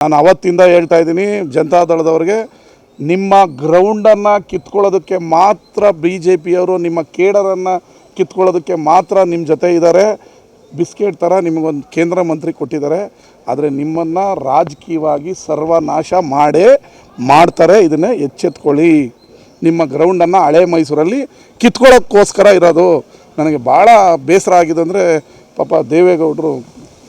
ನಾನು ಅವತ್ತಿಂದ ಹೇಳ್ತಾ ಇದ್ದೀನಿ ಜನತಾದಳದವರಿಗೆ, ನಿಮ್ಮ ಗ್ರೌಂಡನ್ನು ಕಿತ್ಕೊಳ್ಳೋದಕ್ಕೆ ಮಾತ್ರ BJPಯವರು ನಿಮ್ಮ ಕೇಡರನ್ನು ಕಿತ್ಕೊಳ್ಳೋದಕ್ಕೆ ಮಾತ್ರ ನಿಮ್ಮ ಜೊತೆ ಇದ್ದಾರೆ. ಬಿಸ್ಕೆಟ್ ಥರ ನಿಮಗೊಂದು ಕೇಂದ್ರ ಮಂತ್ರಿ ಕೊಟ್ಟಿದ್ದಾರೆ. ಆದರೆ ನಿಮ್ಮನ್ನು ರಾಜಕೀಯವಾಗಿ ಸರ್ವನಾಶ ಮಾಡ್ತಾರೆ. ಇದನ್ನೇ ಎಚ್ಚೆತ್ಕೊಳ್ಳಿ. ನಿಮ್ಮ ಗ್ರೌಂಡನ್ನು ಹಳೆ ಮೈಸೂರಲ್ಲಿ ಕಿತ್ಕೊಳ್ಳೋಕ್ಕೋಸ್ಕರ ಇರೋದು. ನನಗೆ ಭಾಳ ಬೇಸರ ಆಗಿದೆ ಅಂದರೆ ಪಾಪ ದೇವೇಗೌಡರು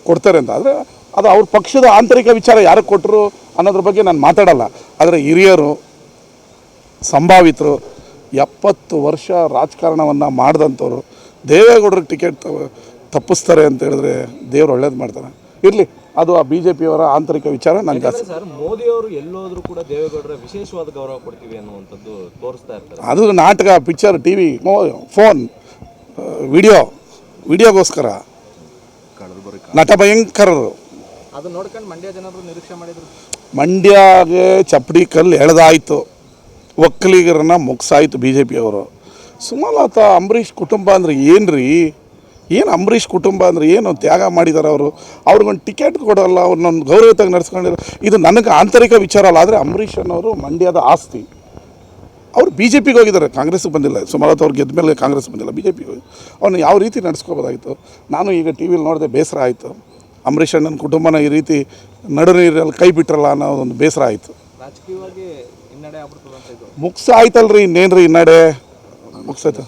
ಕೊಡ್ತಾರೆ ಅಂತ. ಆದರೆ ಅದು ಅವ್ರ ಪಕ್ಷದ ಆಂತರಿಕ ವಿಚಾರ ಯಾರಿಗೆ ಕೊಟ್ಟರು ಅನ್ನೋದ್ರ ಬಗ್ಗೆ ನಾನು ಮಾತಾಡಲ್ಲ. ಆದರೆ ಹಿರಿಯರು, ಸಂಭಾವಿತರು, 70 ವರ್ಷ ರಾಜಕಾರಣವನ್ನು ಮಾಡಿದಂಥವ್ರು ದೇವೇಗೌಡರಿಗೆ ಟಿಕೆಟ್ ತಪ್ಪಿಸ್ತಾರೆ ಅಂತ ಹೇಳಿದ್ರೆ ದೇವ್ರು ಒಳ್ಳೇದು ಮಾಡ್ತಾರೆ. ಇರಲಿ, ಅದು ಆ BJPಯವರ ಆಂತರಿಕ ವಿಚಾರ. ನಾನು ಜಾಸ್ತಿ ಸರ್, ಮೋದಿ ಅವರು ಎಲ್ಲೋದ್ರೂ ಕೂಡ ದೇವೇಗೌಡರ ವಿಶೇಷವಾದ ಗೌರವ ಕೊಡ್ತೀವಿ ಅನ್ನುವಂಥದ್ದು ತೋರಿಸ್ತಾ ಇರ್ತಾರೆ. ಅದು ನಾಟಕ, ಪಿಕ್ಚರ್, TV, ಫೋನ್, ವಿಡಿಯೋಗೋಸ್ಕರ ನಟ ಭಯಂಕರರು. ಅದು ನೋಡ್ಕೊಂಡು ಮಂಡ್ಯ ಜನರು ನಿರೀಕ್ಷೆ ಮಾಡಿದ್ರು. ಮಂಡ್ಯಗೆ ಚಪ್ಪಡಿ ಕಲ್ಲು ಎಳೆದಾಯಿತು, ಒಕ್ಕಲಿಗರನ್ನ ಮುಗಿಸಾಯಿತು BJPಯವರು. ಸುಮಲತಾ ಅಂಬರೀಷ್ ಕುಟುಂಬ ಅಂದರೆ ಏನು ಅಂಬರೀಷ್ ಕುಟುಂಬ ಅಂದರೆ ಏನು ತ್ಯಾಗ ಮಾಡಿದ್ದಾರೆ ಅವರು. ಅವ್ರಿಗೊಂದು ಟಿಕೆಟ್ ಕೊಡೋಲ್ಲ, ಅವ್ರನ್ನೊಂದು ಗೌರವತಾಗಿ ನಡೆಸ್ಕೊಂಡಿರೋ. ಇದು ನನಗೆ ಆಂತರಿಕ ವಿಚಾರ ಅಲ್ಲ. ಆದರೆ ಅಂಬರೀಷ್ ಅನ್ನೋರು ಮಂಡ್ಯದ ಆಸ್ತಿ. ಅವರು BJPಗೆ ಹೋಗಿದ್ದಾರೆ, ಕಾಂಗ್ರೆಸ್ಗೆ ಬಂದಿಲ್ಲ. ಸುಮಲತಾ ಅವ್ರು ಗೆದ್ದ ಮೇಲೆ ಕಾಂಗ್ರೆಸ್ ಬಂದಿಲ್ಲ, BJPಗೆ ಹೋಗಿ ಅವ್ರನ್ನ ಯಾವ ರೀತಿ ನಡೆಸ್ಕೋಬೋದಾಗಿತ್ತು. ನಾನು ಈಗ TVಲಿ ನೋಡಿದೆ, ಬೇಸರ ಆಯಿತು. ಅಂಬರೀಷ್ ಅಣ್ಣನ ಕುಟುಂಬನ ಈ ರೀತಿ ನಡು ನೀರಲ್ಲಿ ಕೈ ಬಿಟ್ರಲ್ಲ ಅನ್ನೋ ಒಂದು ಬೇಸರ ಆಯಿತು. ರಾಜಕೀಯವಾಗಿ ಹಿನ್ನಡೆ ಆಗ್ಬಿಡ್ತದೆ ಅಂತ ಇದು ಮುಗಿಸ ಆಯ್ತಲ್ರಿ, ಇನ್ನೇನ್ರಿ ಹಿನ್ನಡೆ ಮುಗಿಸೈತೆ.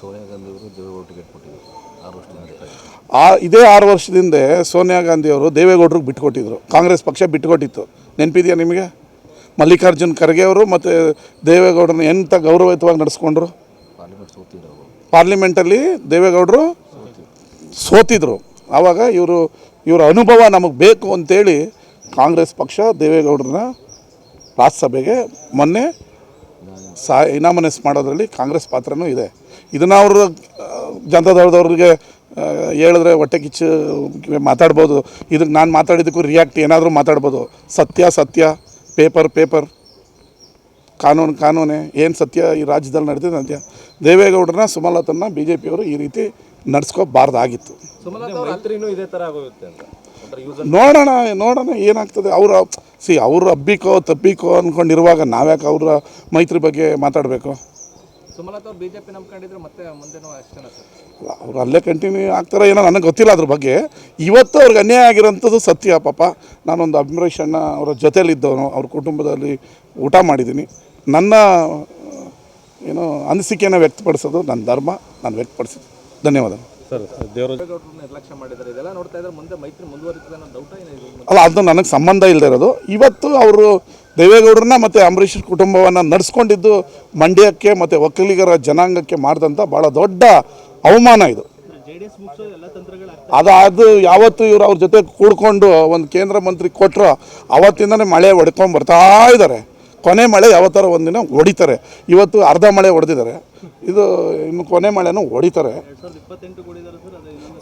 ಇದೇ 6 ವರ್ಷದಿಂದ ಸೋನಿಯಾ ಗಾಂಧಿಯವರು ದೇವೇಗೌಡರಿಗೆ ಬಿಟ್ಟುಕೊಟ್ಟಿದ್ರು. ಕಾಂಗ್ರೆಸ್ ಪಕ್ಷ ಬಿಟ್ಟುಕೊಟ್ಟಿತ್ತು, ನೆನಪಿದೆಯಾ ನಿಮಗೆ? ಮಲ್ಲಿಕಾರ್ಜುನ್ ಖರ್ಗೆ ಅವರು ಮತ್ತು ದೇವೇಗೌಡರನ್ನ ಎಂಥ ಗೌರವಯುತವಾಗಿ ನಡೆಸ್ಕೊಂಡ್ರು. ಪಾರ್ಲಿಮೆಂಟಲ್ಲಿ ದೇವೇಗೌಡರು ಸೋತಿದ್ರು. ಆವಾಗ ಇವರ ಅನುಭವ ನಮಗೆ ಬೇಕು ಅಂತೇಳಿ ಕಾಂಗ್ರೆಸ್ ಪಕ್ಷ ದೇವೇಗೌಡರನ್ನ ರಾಜ್ಯಸಭೆಗೆ ಮೊನ್ನೆ ಇನಾಮನೈಸ್ ಮಾಡೋದ್ರಲ್ಲಿ ಕಾಂಗ್ರೆಸ್ ಪಾತ್ರನೂ ಇದೆ. ಇದನ್ನು ಅವರು ಜನತಾದಳದವ್ರಿಗೆ ಹೇಳಿದ್ರೆ ಹೊಟ್ಟೆ ಕಿಚ್ಚು ಮಾತಾಡ್ಬೋದು. ಇದಕ್ಕೆ ನಾನು ಮಾತಾಡಿದ್ದಕ್ಕೂ ರಿಯಾಕ್ಟ್ ಏನಾದರೂ ಮಾತಾಡ್ಬೋದು. ಸತ್ಯ, ಪೇಪರ್, ಕಾನೂನೇ ಏನು ಸತ್ಯ ಈ ರಾಜ್ಯದಲ್ಲಿ ನಡೆದಿದೆ ಅಂತ. ದೇವೇಗೌಡರನ್ನ, ಸುಮಲತನ್ನ BJPಯವರು ಈ ರೀತಿ ನಡೆಸ್ಕೋಬಾರ್ದಾಗಿತ್ತು. ನೋಡೋಣ ಏನಾಗ್ತದೆ. ಅವರು ಅಬ್ಬಿಕೋ ತಬ್ಬಿಕೋ ಅಂದ್ಕೊಂಡಿರುವಾಗ ನಾವ್ಯಾಕೆ ಅವರ ಮೈತ್ರಿ ಬಗ್ಗೆ ಮಾತಾಡಬೇಕು? ಅವ್ರು ಅಲ್ಲೇ ಕಂಟಿನ್ಯೂ ಆಗ್ತಾರೆ ಏನೋ, ನನಗೆ ಗೊತ್ತಿಲ್ಲ ಅದ್ರ ಬಗ್ಗೆ. ಇವತ್ತು ಅವ್ರಿಗೆ ಅನ್ಯಾಯ ಆಗಿರೋಂಥದ್ದು ಸತ್ಯ. ಪಾಪ ನಾನೊಂದು ಅಂಬರೀಷ್ ಅಣ್ಣ ಅವರ ಜೊತೆಯಲ್ಲಿದ್ದವನು, ಅವ್ರ ಕುಟುಂಬದಲ್ಲಿ ಊಟ ಮಾಡಿದ್ದೀನಿ. ನನ್ನ ಅನಿಸಿಕೆಯನ್ನು ವ್ಯಕ್ತಪಡಿಸೋದು ನನ್ನ ಧರ್ಮ, ನಾನು ವ್ಯಕ್ತಪಡಿಸಿದ್ದು. ಧನ್ಯವಾದ. ಅಲ್ಲ, ಅದು ನನಗೆ ಸಂಬಂಧ ಇಲ್ಲದೆ ಇರೋದು. ಇವತ್ತು ಅವರು ದೇವೇಗೌಡರನ್ನ ಮತ್ತು ಅಂಬರೀಷ್ ಕುಟುಂಬವನ್ನು ನಡೆಸ್ಕೊಂಡಿದ್ದು ಮಂಡ್ಯಕ್ಕೆ ಮತ್ತು ಒಕ್ಕಲಿಗರ ಜನಾಂಗಕ್ಕೆ ಮಾಡಿದಂಥ ಭಾಳ ದೊಡ್ಡ ಅವಮಾನ ಇದು. ಅದು ಯಾವತ್ತು ಇವರು ಅವ್ರ ಜೊತೆ ಕೂಡ್ಕೊಂಡು ಒಂದು ಕೇಂದ್ರ ಮಂತ್ರಿ ಕೊಟ್ಟರು ಅವತ್ತಿಂದನೇ ಮಳೆ ಹೊಡ್ಕೊಂಡು ಬರ್ತಾ ಇದ್ದಾರೆ. ಕೊನೆ ಮಳೆ ಯಾವತ್ತಾರ ಒಂದಿನ ಹೊಡಿತಾರೆ. ಇವತ್ತು ಅರ್ಧ ಮಳೆ ಹೊಡೆದಿದ್ದಾರೆ, ಇದು ಇನ್ನು ಕೊನೆ ಮಳೆನೂ ಹೊಡಿತಾರೆ.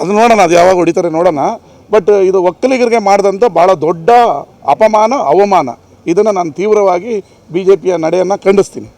ಅದು ನೋಡೋಣ, ಅದು ಯಾವಾಗ ಹೊಡಿತಾರೆ ನೋಡೋಣ. ಬಟ್ ಇದು ಒಕ್ಕಲಿಗರಿಗೆ ಮಾಡಿದಂಥ ಭಾಳ ದೊಡ್ಡ ಅಪಮಾನ, ಅವಮಾನ. ಇದನ್ನು ನಾನು ತೀವ್ರವಾಗಿ BJPಯ ನಡೆಯನ್ನು ಖಂಡಿಸ್ತೀನಿ.